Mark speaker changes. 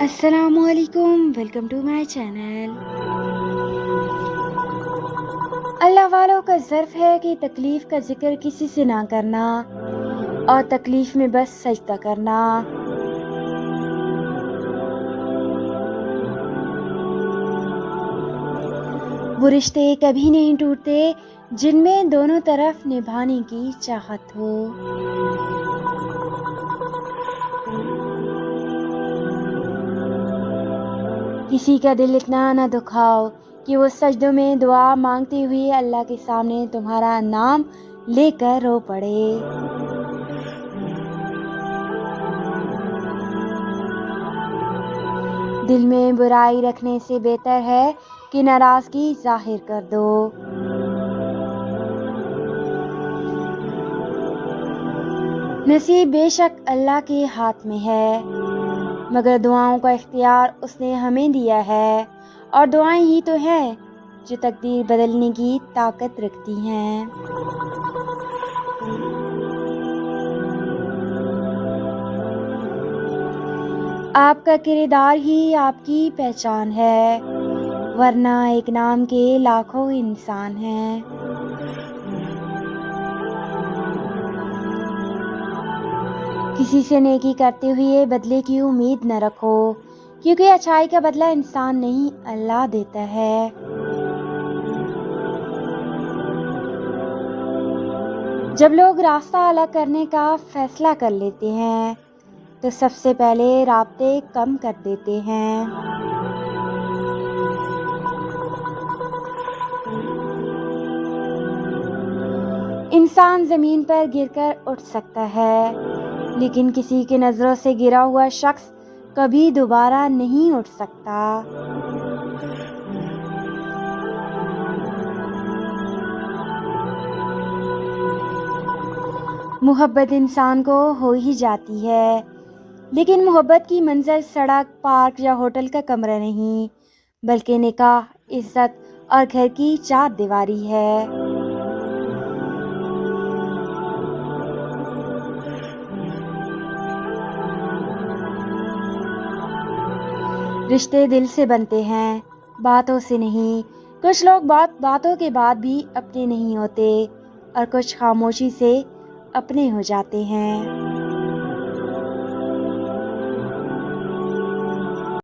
Speaker 1: السلام علیکم، welcome to my channel. اللہ والوں کا ظرف ہے کہ تکلیف کا ذکر کسی سے نہ کرنا اور تکلیف میں بس سجدہ کرنا۔ وہ رشتے کبھی نہیں ٹوٹتے جن میں دونوں طرف نبھانے کی چاہت ہو۔ کسی کا دل اتنا نہ دکھاؤ کہ وہ سجدوں میں دعا مانگتے ہوئے اللہ کے سامنے تمہارا نام لے کر رو پڑے۔ دل میں برائی رکھنے سے بہتر ہے کہ ناراضگی ظاہر کر دو۔ نصیب بے شک اللہ کے ہاتھ میں ہے، مگر دعاؤں کا اختیار اس نے ہمیں دیا ہے، اور دعائیں ہی تو ہیں جو تقدیر بدلنے کی طاقت رکھتی ہیں۔ آپ کا کردار ہی آپ کی پہچان ہے، ورنہ ایک نام کے لاکھوں انسان ہیں۔ کسی سے نیکی کرتے ہوئے بدلے کی امید نہ رکھو، کیونکہ اچھائی کا بدلہ انسان نہیں اللہ دیتا ہے۔ جب لوگ راستہ الگ کرنے کا فیصلہ کر لیتے ہیں تو سب سے پہلے رابطے کم کر دیتے ہیں۔ انسان زمین پر گر کر اٹھ سکتا ہے، لیکن کسی کی نظروں سے گرا ہوا شخص کبھی دوبارہ نہیں اٹھ سکتا۔ محبت انسان کو ہو ہی جاتی ہے، لیکن محبت کی منزل سڑک، پارک یا ہوٹل کا کمرہ نہیں، بلکہ نکاح، عزت اور گھر کی چار دیواری ہے۔ رشتے دل سے بنتے ہیں، باتوں سے نہیں۔ کچھ لوگ باتوں کے بعد بھی اپنے نہیں ہوتے، اور کچھ خاموشی سے اپنے ہو جاتے ہیں۔